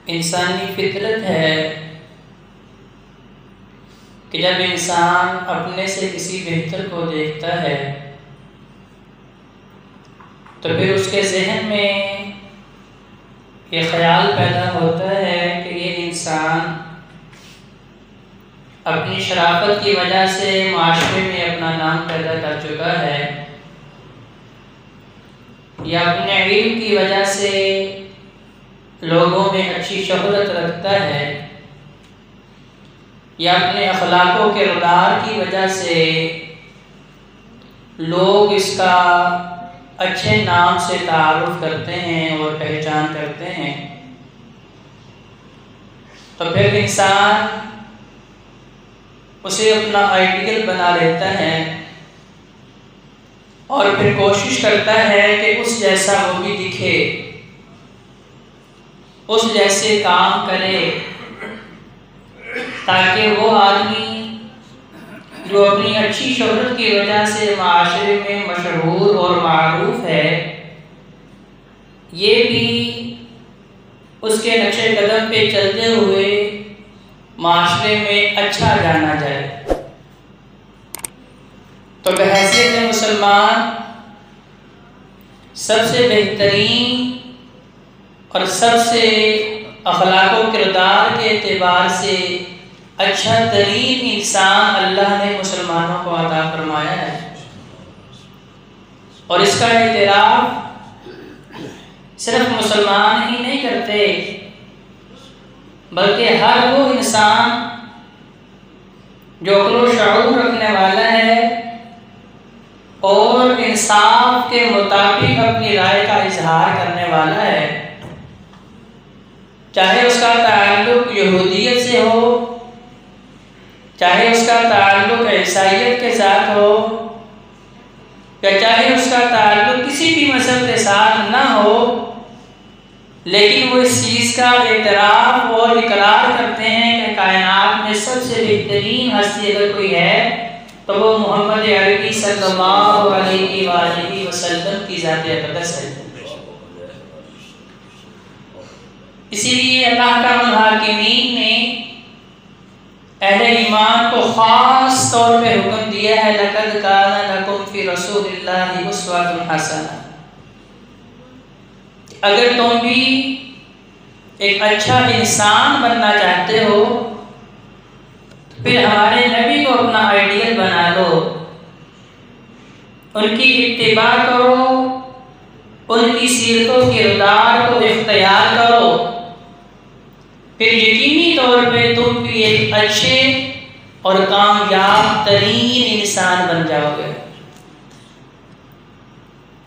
इंसानी फितरत है कि जब इंसान अपने से किसी बेहतर को देखता है तो फिर उसके ज़हन में ये ख्याल पैदा होता है कि ये इंसान अपनी शराफत की वजह से माशरे में अपना नाम पैदा कर चुका है, या अपने इल्म की वजह से लोगों में अच्छी शोहरत रखता है, या अपने अखलाकों के किरदार की वजह से लोग इसका अच्छे नाम से तारुफ करते हैं और पहचान करते हैं। तो फिर इंसान उसे अपना आइडियल बना लेता है और फिर कोशिश करता है कि उस जैसा वो भी दिखे, उस जैसे काम करे, ताकि वो आदमी जो अपनी अच्छी शोहरत की वजह से माशरे में मशहूर और मारूफ है, ये भी उसके नक्शे कदम पे चलते हुए माशरे में अच्छा जाना जाए। तो बहैसियत मुसलमान सबसे बेहतरीन और सबसे अखलाक़ किरदार के एतबार से अच्छा तरीन इंसान अल्लाह ने मुसलमानों को अता फरमाया है, और इसका एतराफ़ सिर्फ मुसलमान ही नहीं करते बल्कि हर वो इंसान जो अक़्ल व शऊर रखने वाला है और इंसाफ के मुताबिक अपनी राय का इजहार करने वाला है, चाहे उसका ताल्लुक यहूदियत से हो, चाहे उसका ताल्लुक ईसाईयत के साथ हो, या चाहे उसका ताल्लुक किसी भी मज़हब के साथ ना हो, लेकिन वो इस चीज़ का एतराफ़ और इकरार करते हैं कि कायनात में सबसे बेहतरीन हस्ती अगर कोई है तो वो मोहम्मद अरबी सल्लल्लाहु अलैहि वसल्लम की ज़ात अक़दस है। इसीलिए अल्लाह ताला हाकिमीन ने अहले ईमान को ख़ास तौर पे हुक्म दिया है, लक़द काना लकुम फ़ी रसूलिल्लाहि उस्वतुन हसना। अगर तुम भी एक अच्छा इंसान बनना चाहते हो तो फिर हमारे नबी को अपना आइडियल बना लो, उनकी इत्तिबा करो, उनकी सीरतों के किरदार को इख्तियार करो, फिर यकीनी तौर पे तुम भी एक अच्छे और कामयाब तरीन इंसान बन जाओगे।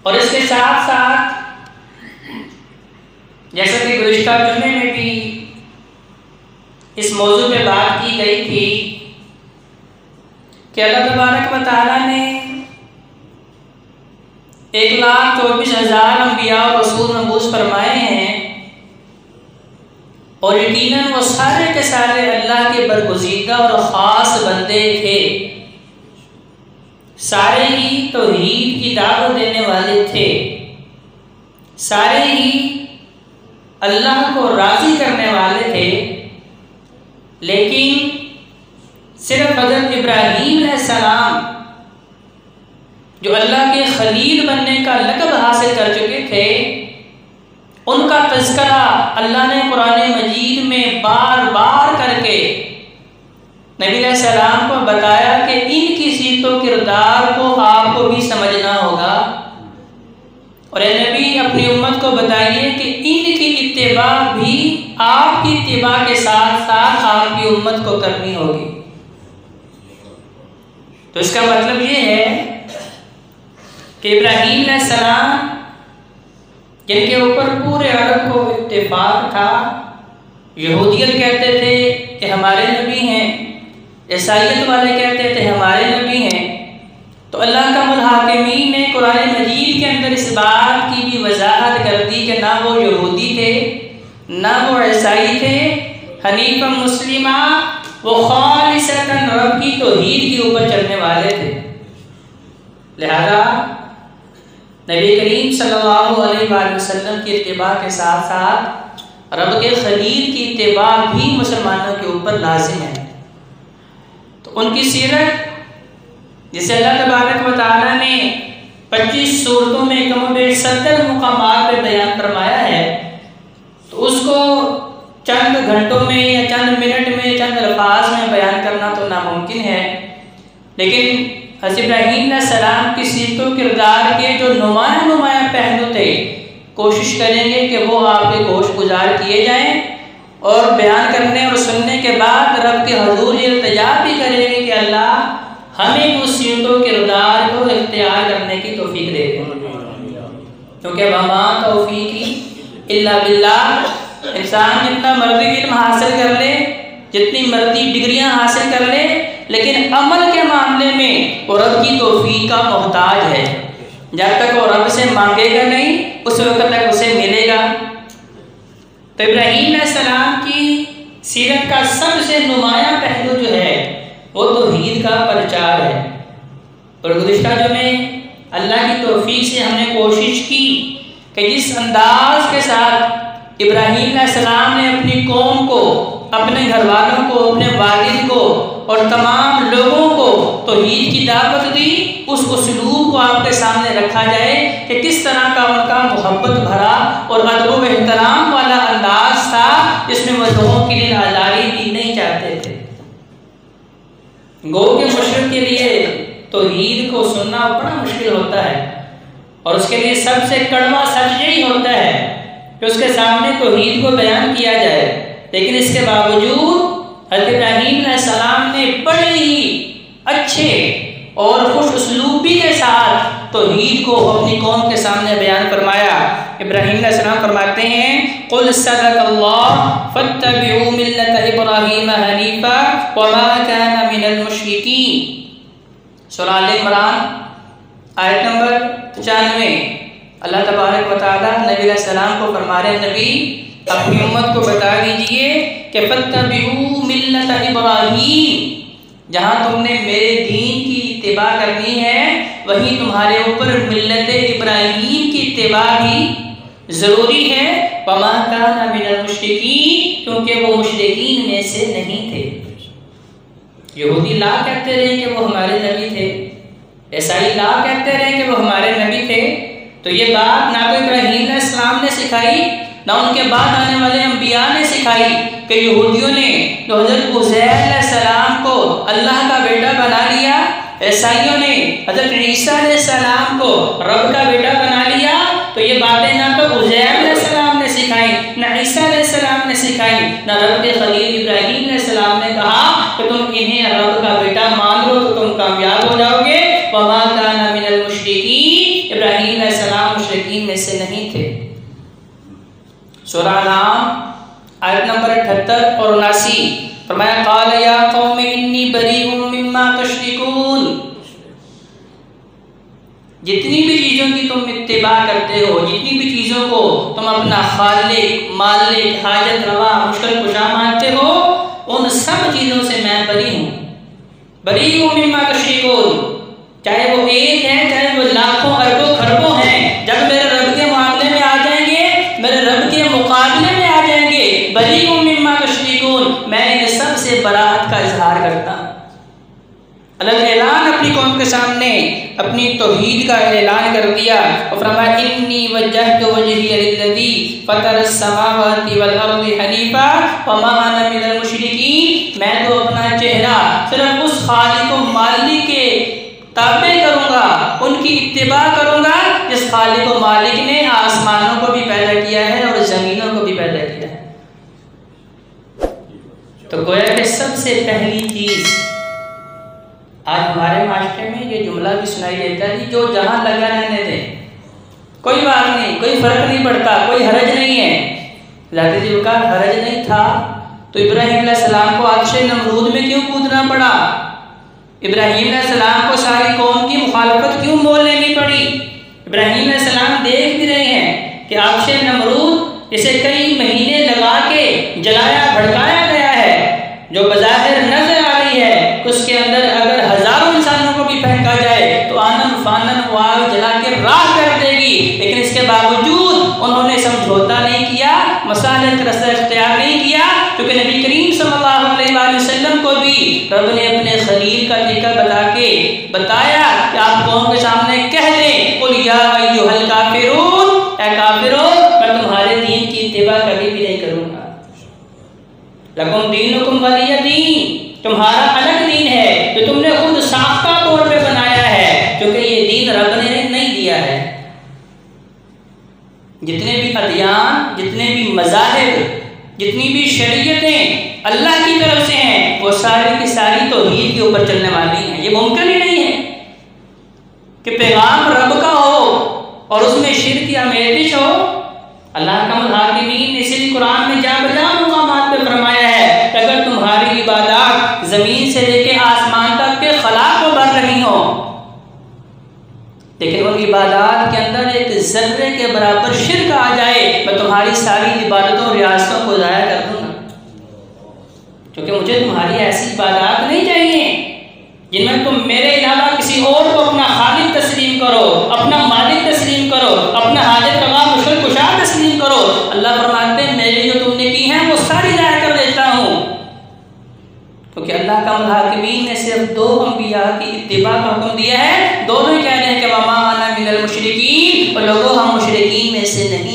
और इसके साथ साथ जैसा कि गुज़िश्ता जुमे में भी इस मौजू पे बात की गई थी कि अल्लाह तबारक व तआला ने 1,24,000 अंबिया और रसूल मबूस फरमाए हैं, और यकीनन वो सारे के सारे अल्लाह के बरगुज़ीदा और ख़ास बंदे थे, सारे ही तौहीद की दावत देने वाले थे, सारे ही अल्लाह को राज़ी करने वाले थे। लेकिन सिर्फ हज़रत इब्राहीम अलैहिस्सलाम जो अल्लाह के खलील बनने का लक़ब हासिल कर चुके थे, उनका तज़किरा अल्लाह ने कुरान मजीद में बार बार करके नबी अलैहिस्सलाम को बताया कि इनकी सीरतों किरदार को आपको भी समझना होगा, और नबी अपनी उम्मत को बताइए कि इनकी इत्तिबा भी आपकी इत्तिबा के साथ साथ आपकी उम्मत को करनी होगी। तो इसका मतलब ये है कि इब्राहीम अलैहिस्सलाम जिनके ऊपर पूरे अरब को इत्तेफाक था, यहूदियत कहते थे कि हमारे नबी हैं, ईसाईयत वाले कहते थे हमारे नबी हैं, तो अल्लाह का हाकिमीन ने कुरान मजीद के अंदर इस बात की भी वजाहत कर दी कि ना वो यहूदी थे, ना वो ईसाई थे, हनीफ़ा मुस्लिमा, वो खालिसतन रब की तौहीद के ऊपर चलने वाले थे। लिहाजा नबी करीम सल्लल्लाहु अलैहि वसल्लम की इत्तिबा के साथ साथ रब के खलील की इत्तिबा भी मुसलमानों के ऊपर लाजिम है। तो उनकी सीरत जिसे अल्लाह तबारक व तआला ने 25 सूरतों में कम बेश 70 मुकामात पे बयान फरमाया है, तो उसको चंद घंटों में या चंद मिनट में चंद अल्फाज में बयान करना तो नामुमकिन है। लेकिन हज़रत इब्राहीम अलैहिस्सलाम की सीरत व किरदार के जो नुमाया पहलू थे, कोशिश करेंगे कि वो आपके गोश गुजार किए जाएं और बयान करने और सुनने के बाद रब के हुजूर ये इल्तिजा भी करेंगे कि अल्लाह हमें उस सीरत व किरदार को इख्तियार करने की तौफीक दे दें, क्योंकि वमा तौफीकी इल्ला बिल्लाह। इंसान जितना मर्जी इल्म हासिल कर ले, जितनी मर्जी डिग्रियां हासिल कर ले, लेकिन अमल के मामले में वो रब की तौफीक का मोहताज है। जब तक वो रब से मांगेगा नहीं, उस वक्त तक उसे मिलेगा। तो इब्राहीम अलैहिस्सलाम की सीरत का सबसे नुमाया पहलू जो है वो तौहीद का प्रचार है। और गुज़िश्ता जो में अल्लाह की तौफीक से हमने कोशिश की कि जिस अंदाज के साथ इब्राहीम अलैहिस्सलाम ने अपनी कौम को, अपने घर वालों को, अपने वालिद को और तमाम लोगों को तौहीद की दावत दी, उस उसलूब को आपके सामने रखा जाए कि किस तरह का उनका मोहब्बत भरा और अदब व एहतराम वाला अंदाज था, जिसमें वो लोगों के लिए आज़ादी भी नहीं चाहते थे। गो के मुशरिक के लिए तौहीद को सुनना बड़ा मुश्किल होता है, और उसके लिए सबसे कड़वा सच यही होता है कि उसके सामने तौहीद को बयान किया जाए। लेकिन इसके बावजूद हज़रत इब्राहीम अलैहिस्सलाम ने बड़े ही अच्छे और खुश उसलूबी के साथ तौहीद को अपनी कौम के सामने बयान फरमाया। इब्राहीम अलैहिस्सलाम फरमाते हैं, कुल सदक़ल्लाह फत्तबिऊ मिल्लत इब्राहीम हनीफा वमा काना मिनल मुशरिकीन। सूरह आल इमरान आयत नंबर 95। अल्लाह तबारक व तआला नबी अलैहिस्सलाम को फरमा रहे, नबी अपनी उम्मत को बता दीजिए कि फत्तबिऊ मिल्लत इब्राहीम, जहाँ तुमने मेरे दीन की इत्तिबा करनी है, वहीं तुम्हारे ऊपर मिल्लत इब्राहीम की इत्तिबा भी ज़रूरी है। वमा काना मिनल मुशरिकीन, क्योंकि वो मुशरिकीन में से नहीं थे। यहूदी ला कहते रहे कि वो हमारे नबी थे, ईसाई ला कहते रहे कि वो हमारे नबी थे। तो ये बात ना तो इब्राहीम अलैहिस्सलाम ने सिखाई, ना उनके बाद आने वाले अंबिया ने सिखाई कि यहूदियों ने जो हज़रत उज़ैर अलैहिस्सलाम को अल्लाह का बेटा बना लिया, ईसाइयों ने हज़रत ईसा अलैहिस्सलाम को रब का बेटा बना लिया। तो ये बातें ना तो उज़ैर अलैहिस्सलाम ने सिखाई, ना ईसा अलैहिस्सलाम ने सिखाई, ना रब के खलील इब्राहीम अलैहिस्सलाम ने कहा कि तुम इन्हें रब का बेटा मान लो तो तुम कामयाब हो जाओगे। वमा काना मिनल मुशरिकीन, इब्राहीम अलैहिस्सलाम मुशरिकीन में से नहीं थे। सूरह नाम आयत नंबर 78 और 79 फरमाया, क़ाल या कौम इन्नी बरीउम मिम्मा तुश्रिकून। जितनी भी चीज़ों की तुम इत्तिबा करते हो, जितनी भी चीज़ों को तुम अपना खालिक, मालिक, हाजत रवा, मुश्किल कुशा मानते हो, उन सब चीज़ों से मैं बरी हूँ। बरीउम मिम्मा तुश्रिकून, चाहे वो एक है, चाहे वो लाखों अरबों खरबों हैं, जब मेरे रब के मामले में आ जाएंगे, मेरे रब के मुकाबले में आ जाएंगे, बरीउम मिम्मा तुश्रिकून, मैं इन सब से बरात का इजहार करता हूँ। अल्लाह ने ऐलान अपनी कौम के सामने अपनी तौहीद का ऐलान कर दिया और फरमाया, इन्नी वज्जहतु वजहिया लिल्लज़ी फ़तरस समावाति वल अर्ज़ि हनीफ़ा वमा अना मिनल मुशरिकीन। मैं तो अपना चेहरा सिर्फ उस खालिक व मालिक के ताबे करूँगा, उनकी इत्तिबा करूँगा जिस खालिक व मालिक ने आसमानों को भी पैदा किया है और ज़मीनों को भी पैदा किया है। तो गोया कि सबसे पहली चीज़ आज हमारे माशरे में ये जुमला भी सुनाई देता है, जो जहाँ लगा रहने दें, कोई बात नहीं, कोई फ़र्क नहीं पड़ता, कोई हरज नहीं है। ज़ाती जी का हरज नहीं था तो इब्राहीम अलैहिस्सलाम को आतिश नमरूद में क्यों कूदना पड़ा? इब्राहीम अलैहिस्सलाम को सारी कौम की मुखालफत क्यों मोल लेनी पड़ी? इब्राहीम अलैहिस्सलाम देख भी रहे हैं कि आतिश नमरूद इसे कई महीने लगा के जलाया भड़काया गया है, जो बज़ाहिर नजर आ रही है, उसके अंदर अगर हजारों इंसानों को भी फेंका जाए तो आनन फानन आग जला के राख कर देगी। लेकिन इसके बावजूद उन्होंने समझौता नहीं किया, मसाले रिसालत का रास्ता इख्तियार नहीं किया, क्योंकि नबी करीम सल्लल्लाहु अलैहि वसल्लम को भी रब ने अपने खलील का तरीका बताया कि आप कौम के सामने कह दें, कुल या अय्युहल काफिरून, ऐ काफिरों मैं तुम्हारे दीन की इत्तिबा कभी भी नहीं करूँगा। लकुम दीनुकुम वलिय दीन, तुम्हारा अलग दीन है जो तुमने खुद साख्ता तौर पे बनाया है, क्योंकि ये दीन रब ने नहीं दिया है। जितने भी अदियान, जितने भी मज़ाहिब, जितनी भी शरीयतें अल्लाह की तरफ से हैं, वो सारी की सारी तौहीद के ऊपर चलने वाली हैं। ये मुमकिन ही नहीं है कि पैगाम रब का हो और उसमें शिर्क या आमेज़श हो। अल्लाह का मुहाकिमीन ने इसी कुरान में जा बजा मुकामात पे फरमाया है कि अगर तुम्हारी इबादत ज़मीन से लेके आसमान तक के खला को भर रही हो, लेकिन उन इबादत के अंदर एक ज़र्रे के बराबर शिर्क आ जाए, मैं तुम्हारी सारी इबादतों और रियासतों को ज़ाया कर दूँगा, क्योंकि मुझे तुम्हारी ऐसी इबादत नहीं चाहिए जिनमें तुम मेरे अलावा किसी और को अपना खालिक तस्लीम करो, अपना मालिक तस्लीम करो, अपना हाजत रवा मुश्किल कुशा तस्लीम करो। अल्लाह फरमाते हैं मेरी जो तुमने की है वो सारी ज़ाया कर देता हूँ, क्योंकि अल्लाह का मुहाकिमीन ने सिर्फ दो अंबिया की इत्तिबा का हुक्म दिया है। दोनों कह रहे हैं कि वमा अना मिनल मुशरिकीन, और लोगों हम मुशरिकीन में से नहीं